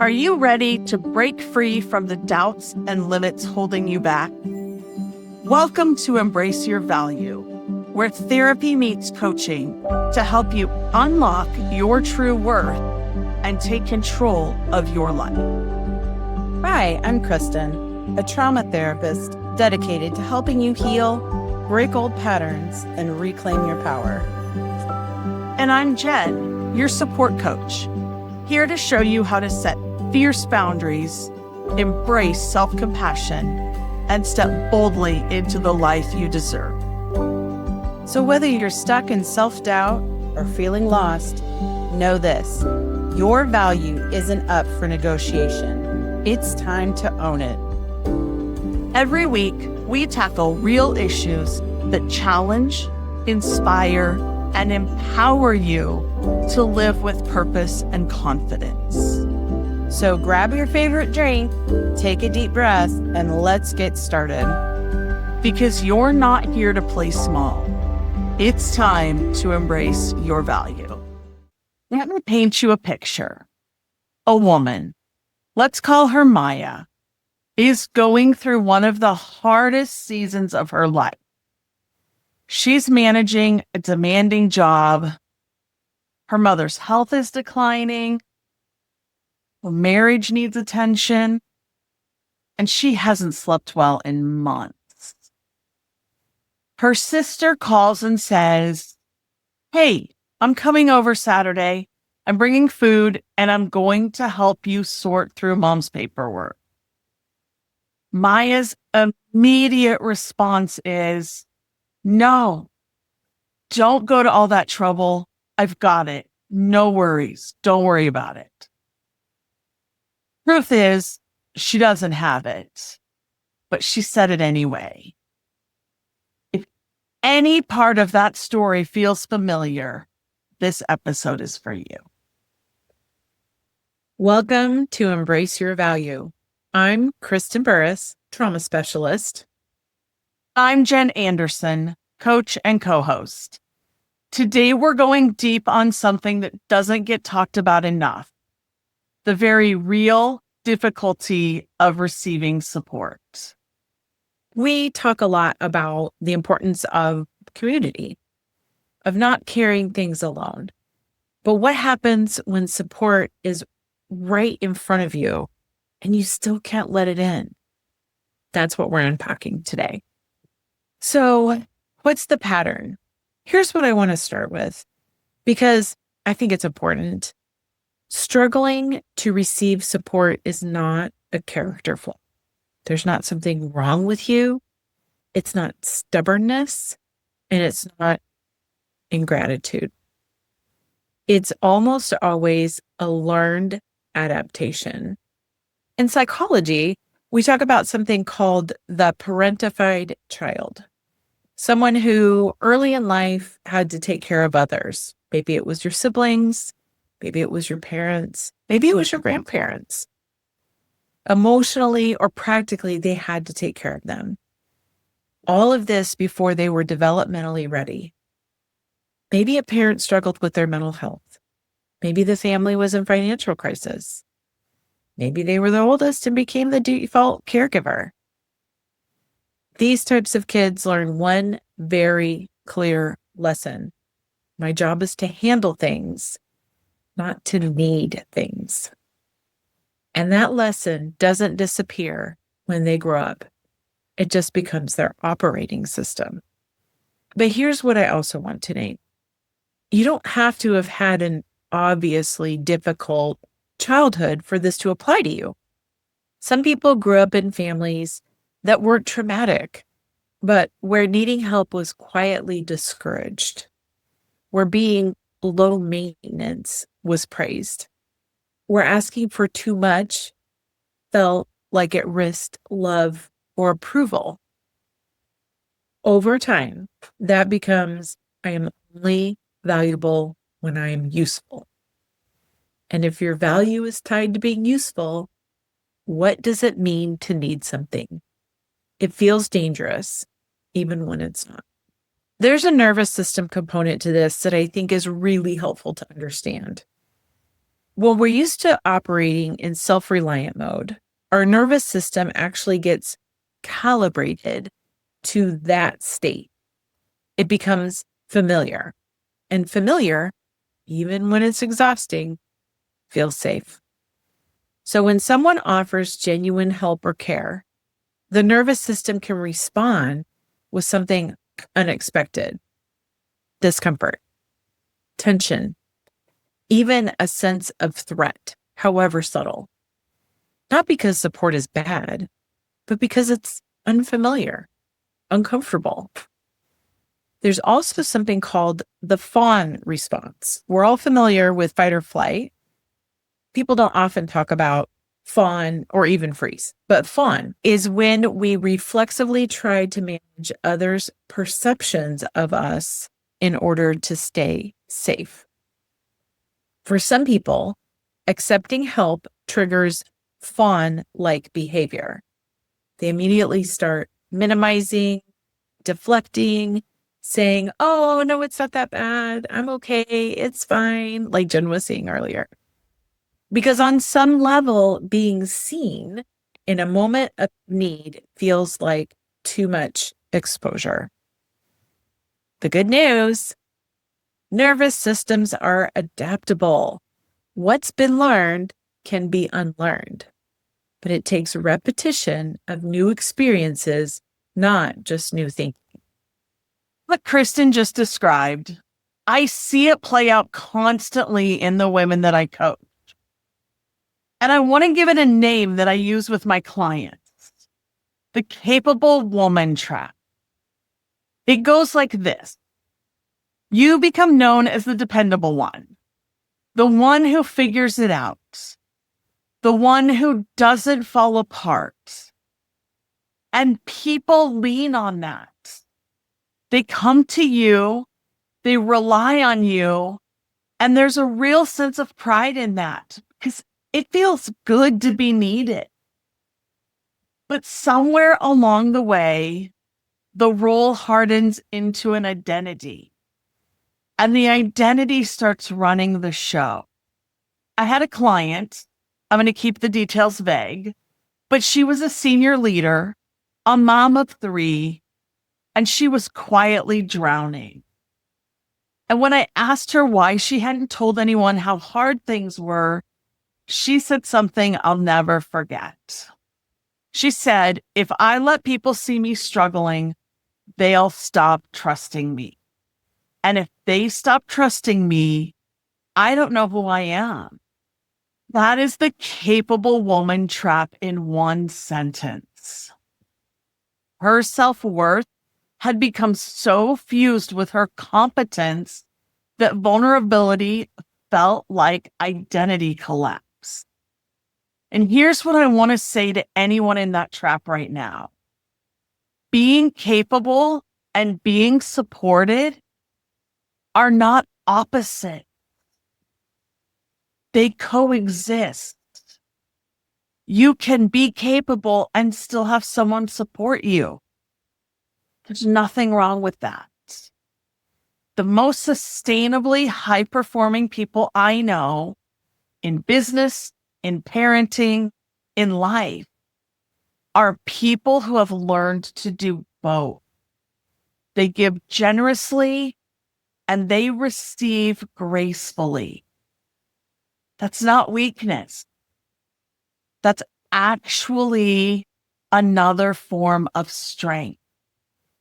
Are you ready to break free from the doubts and limits holding you back? Welcome to Embrace Your Value, where therapy meets coaching to help you unlock your true worth and take control of your life. Hi, I'm Kristen, a trauma therapist dedicated to helping you heal, break old patterns, and reclaim your power. And I'm Jen, your support coach, here to show you how to set fierce boundaries, embrace self-compassion, and step boldly into the life you deserve. So whether you're stuck in self-doubt or feeling lost, know this: your value isn't up for negotiation. It's time to own it. Every week, we tackle real issues that challenge, inspire, and empower you to live with purpose and confidence. So grab your favorite drink, take a deep breath, and let's get started. Because you're not here to play small. It's time to embrace your value. Let me paint you a picture. A woman, let's call her Maya, is going through one of the hardest seasons of her life. She's managing a demanding job. Her mother's health is declining. Her marriage needs attention. And she hasn't slept well in months. Her sister calls and says, "Hey, I'm coming over Saturday. I'm bringing food and I'm going to help you sort through mom's paperwork." Maya's immediate response is, "No, don't go to all that trouble. I've got it. No worries. Don't worry about it." Truth is, she doesn't have it, but she said it anyway. If any part of that story feels familiar, this episode is for you. Welcome to Embrace Your Value. I'm Kristen Burrus, trauma specialist. I'm Jen Anderson, coach and co-host. Today, we're going deep on something that doesn't get talked about enough: the very real difficulty of receiving support. We talk a lot about the importance of community, of not carrying things alone. But what happens when support is right in front of you and you still can't let it in? That's what we're unpacking today. So, what's the pattern? Here's what I want to start with, because I think it's important. Struggling to receive support is not a character flaw. There's not something wrong with you. It's not stubbornness, and it's not ingratitude. It's almost always a learned adaptation. In psychology, we talk about something called the parentified child. Someone who early in life had to take care of others. Maybe it was your siblings, maybe it was your parents, maybe it was your grandparents. Emotionally or practically, they had to take care of them. All of this before they were developmentally ready. Maybe a parent struggled with their mental health. Maybe the family was in financial crisis. Maybe they were the oldest and became the default caregiver. These types of kids learn one very clear lesson: my job is to handle things, not to need things. And that lesson doesn't disappear when they grow up. It just becomes their operating system. But here's what I also want to name. You don't have to have had an obviously difficult childhood for this to apply to you. Some people grew up in families that weren't traumatic, but where needing help was quietly discouraged, where being low maintenance was praised, where asking for too much felt like it risked love or approval. Over time, that becomes, I am only valuable when I am useful. And if your value is tied to being useful, what does it mean to need something? It feels dangerous, even when it's not. There's a nervous system component to this that I think is really helpful to understand. When we're used to operating in self-reliant mode, our nervous system actually gets calibrated to that state. It becomes familiar. And familiar, even when it's exhausting, feels safe. So when someone offers genuine help or care, the nervous system can respond with something unexpected: discomfort, tension, even a sense of threat, however subtle. Not because support is bad, but because it's unfamiliar, uncomfortable. There's also something called the Fawn response. We're all familiar with fight or flight. People don't often talk about fawn or even freeze, but fawn is when we reflexively try to manage others' perceptions of us in order to stay safe. For some people, accepting help triggers fawn-like behavior. They immediately start minimizing, deflecting, saying, "Oh, no, it's not that bad. I'm okay. It's fine," like Jen was saying earlier. Because on some level, being seen in a moment of need feels like too much exposure. The good news: nervous systems are adaptable. What's been learned can be unlearned, but it takes repetition of new experiences, not just new thinking. What Kristen just described, I see it play out constantly in the women that I coach. And I want to give it a name that I use with my clients: the capable woman trap. It goes like this. You become known as the dependable one, the one who figures it out, the one who doesn't fall apart. And people lean on that. They come to you, they rely on you, and there's a real sense of pride in that because it feels good to be needed. But somewhere along the way, the role hardens into an identity, and the identity starts running the show. I had a client, I'm going to keep the details vague, but she was a senior leader, a mom of 3, and she was quietly drowning. And when I asked her why she hadn't told anyone how hard things were, she said something I'll never forget. She said, "If I let people see me struggling, they'll stop trusting me. And if they stop trusting me, I don't know who I am." That is the capable woman trap in one sentence. Her self-worth had become so fused with her competence that vulnerability felt like identity collapse. And here's what I want to say to anyone in that trap right now. Being capable and being supported are not opposite. They coexist. You can be capable and still have someone support you. There's nothing wrong with that. The most sustainably high-performing people I know in business, in parenting, in life are people who have learned to do both. They give generously and they receive gracefully. That's not weakness. That's actually another form of strength,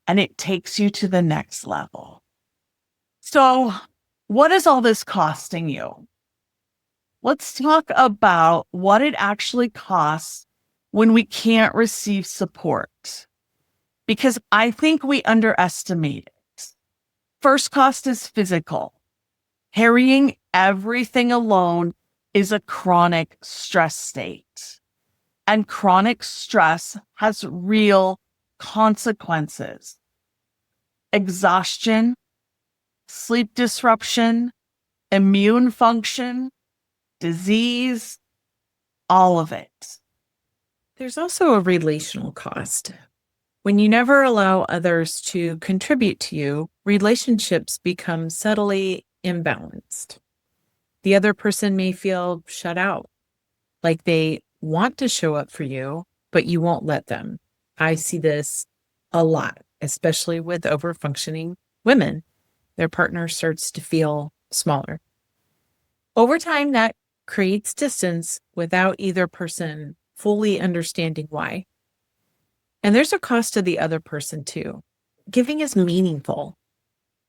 and it takes you to the next level. So, what is all this costing you? Let's talk about what it actually costs when we can't receive support, because I think we underestimate it. First cost is physical. Carrying everything alone is a chronic stress state. And chronic stress has real consequences: exhaustion, sleep disruption, immune function, disease, all of it. There's also a relational cost. When you never allow others to contribute to you, relationships become subtly imbalanced. The other person may feel shut out, like they want to show up for you, but you won't let them. I see this a lot, especially with overfunctioning women. Their partner starts to feel smaller. Over time, that creates distance without either person fully understanding why. And there's a cost to the other person too. Giving is meaningful.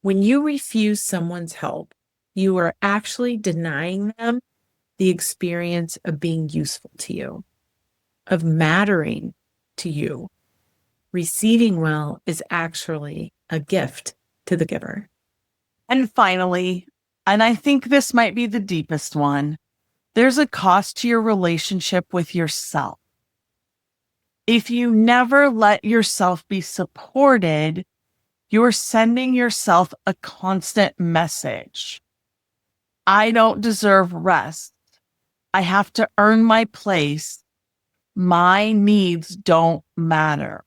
When you refuse someone's help, you are actually denying them the experience of being useful to you, of mattering to you. Receiving well is actually a gift to the giver. And finally, and I think this might be the deepest one, there's a cost to your relationship with yourself. If you never let yourself be supported, you're sending yourself a constant message. I don't deserve rest. I have to earn my place. My needs don't matter.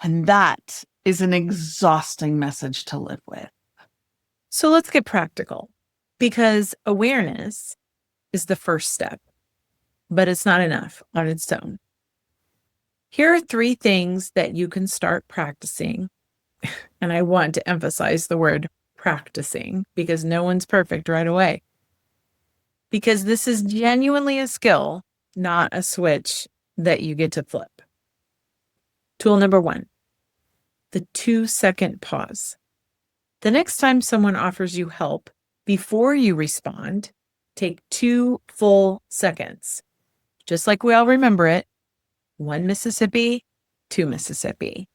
And that is an exhausting message to live with. So let's get practical, because awareness is the first step, but it's not enough on its own. Here are 3 things that you can start practicing. And I want to emphasize the word practicing, because no one's perfect right away. Because this is genuinely a skill, not a switch that you get to flip. Tool number 1, the 2-second pause. The next time someone offers you help, before you respond, take 2 full seconds. Just like we all remember it, 1 Mississippi, 2 Mississippi.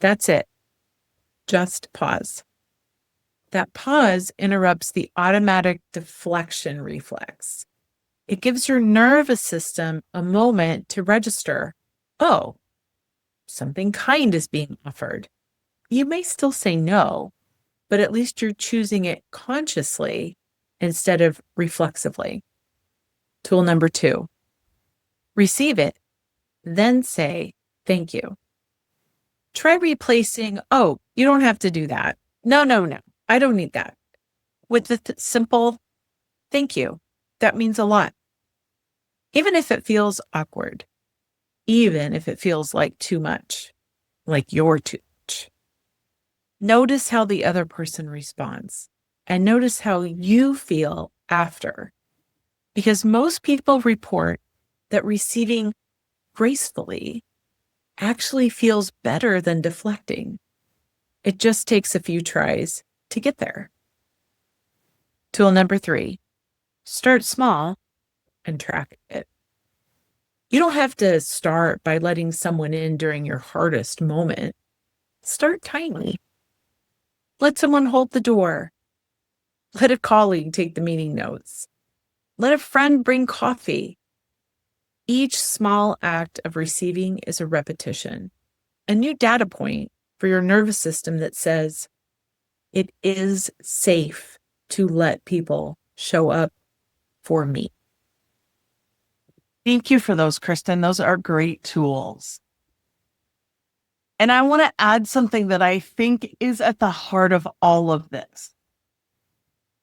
That's it. Just pause. That pause interrupts the automatic deflection reflex. It gives your nervous system a moment to register, oh, something kind is being offered. You may still say no, but at least you're choosing it consciously instead of reflexively. Tool number 2, receive it, then say thank you. Try replacing, oh, you don't have to do that. No, I don't need that. With the simple thank you. That means a lot. Even if it feels awkward, even if it feels like too much, like you're too much. Notice how the other person responds and notice how you feel after. Because most people report that receiving gracefully actually feels better than deflecting. It just takes a few tries to get there. Tool number 3, start small and track it. You don't have to start by letting someone in during your hardest moment. Start tiny. Let someone hold the door. Let a colleague take the meeting notes. Let a friend bring coffee. Each small act of receiving is a repetition, a new data point for your nervous system that says it is safe to let people show up for me. Thank you for those, Kristen. Those are great tools. And I want to add something that I think is at the heart of all of this.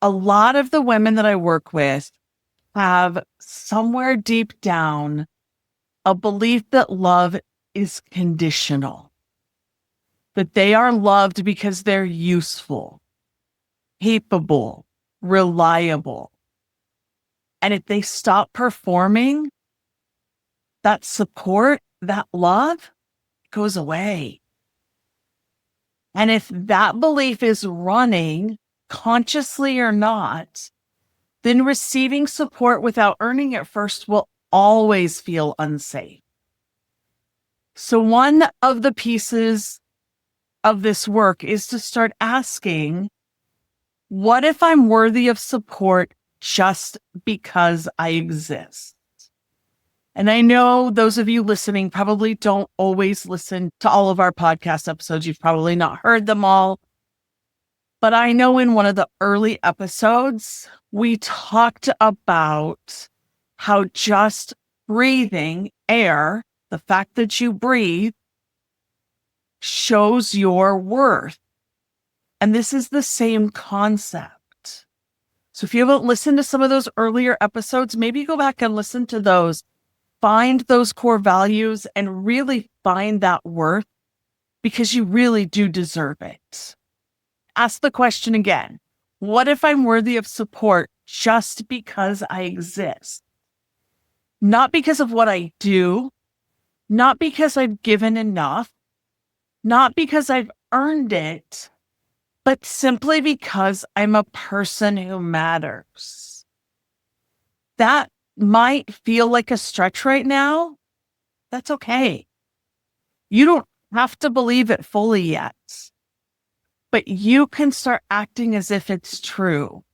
A lot of the women that I work with have somewhere deep down a belief that love is conditional, that they are loved because they're useful, capable, reliable. And if they stop performing, that support, that love goes away. And if that belief is running, consciously or not, then receiving support without earning it first will always feel unsafe. So one of the pieces of this work is to start asking, what if I'm worthy of support just because I exist? And I know those of you listening probably don't always listen to all of our podcast episodes. You've probably not heard them all. But I know in one of the early episodes, we talked about how just breathing air, the fact that you breathe, shows your worth. And this is the same concept. So if you haven't listened to some of those earlier episodes, maybe go back and listen to those. Find those core values and really find that worth, because you really do deserve it. Ask the question again. What if I'm worthy of support just because I exist? Not because of what I do, not because I've given enough, not because I've earned it, but simply because I'm a person who matters. That might feel like a stretch right now. That's okay. You don't have to believe it fully yet, but you can start acting as if it's true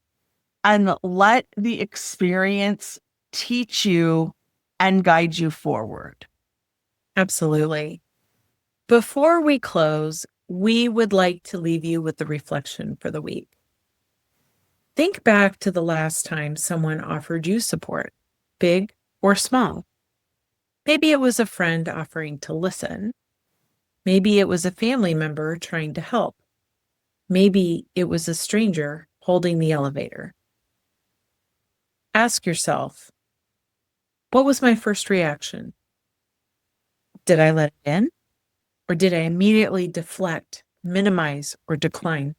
and let the experience teach you and guide you forward. Absolutely. Before we close, we would like to leave you with the reflection for the week. Think back to the last time someone offered you support, big or small. Maybe it was a friend offering to listen. Maybe it was a family member trying to help. Maybe it was a stranger holding the elevator. Ask yourself, what was my first reaction? Did I let it in? Or did I immediately deflect, minimize, or decline?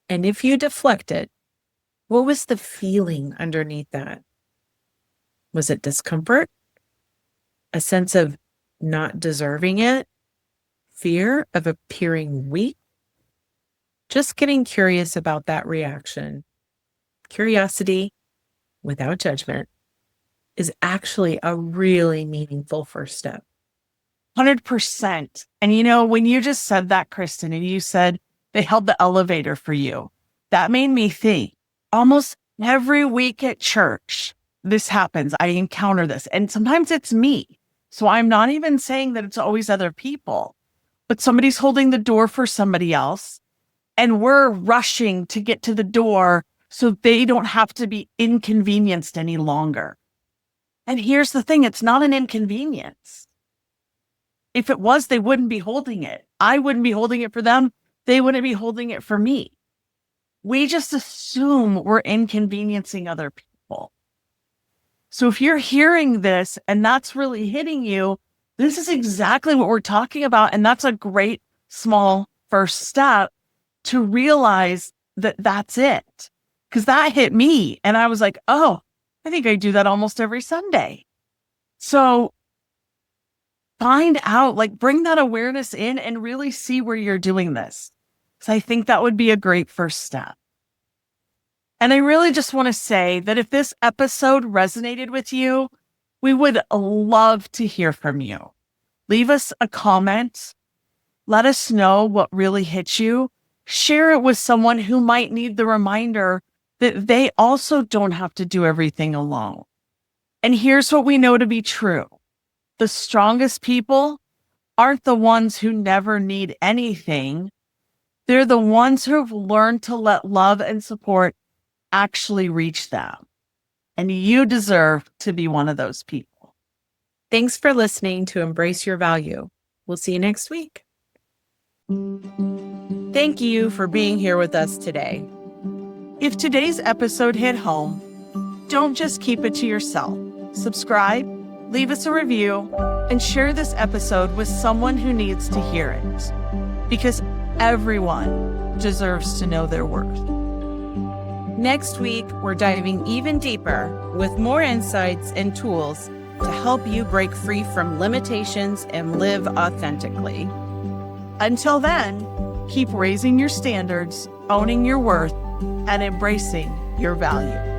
And if you deflected, what was the feeling underneath that? Was it discomfort? A sense of not deserving it? Fear of appearing weak? Just getting curious about that reaction. Curiosity, without judgment, is actually a really meaningful first step. 100%. And when you just said that, Kristen, and you said they held the elevator for you, that made me think almost every week at church, this happens. I encounter this. And sometimes it's me. So I'm not even saying that it's always other people, but somebody's holding the door for somebody else. And we're rushing to get to the door so they don't have to be inconvenienced any longer. And here's the thing, it's not an inconvenience. If it was, they wouldn't be holding it. I wouldn't be holding it for them. They wouldn't be holding it for me. We just assume we're inconveniencing other people. So if you're hearing this and that's really hitting you, this is exactly what we're talking about. And that's a great small first step to realize that that's it. Because that hit me. And I was like, oh, I think I do that almost every Sunday. So find out, bring that awareness in and really see where you're doing this. So I think that would be a great first step. And I really just want to say that if this episode resonated with you, we would love to hear from you. Leave us a comment. Let us know what really hit you. Share it with someone who might need the reminder that they also don't have to do everything alone. And here's what we know to be true. The strongest people aren't the ones who never need anything. They're the ones who have learned to let love and support actually reach them. And you deserve to be one of those people. Thanks for listening to Embrace Your Value. We'll see you next week. Thank you for being here with us today. If today's episode hit home, don't just keep it to yourself. Subscribe, leave us a review, and share this episode with someone who needs to hear it. Because everyone deserves to know their worth. Next week, we're diving even deeper with more insights and tools to help you break free from limitations and live authentically. Until then, keep raising your standards, owning your worth, and embracing your value.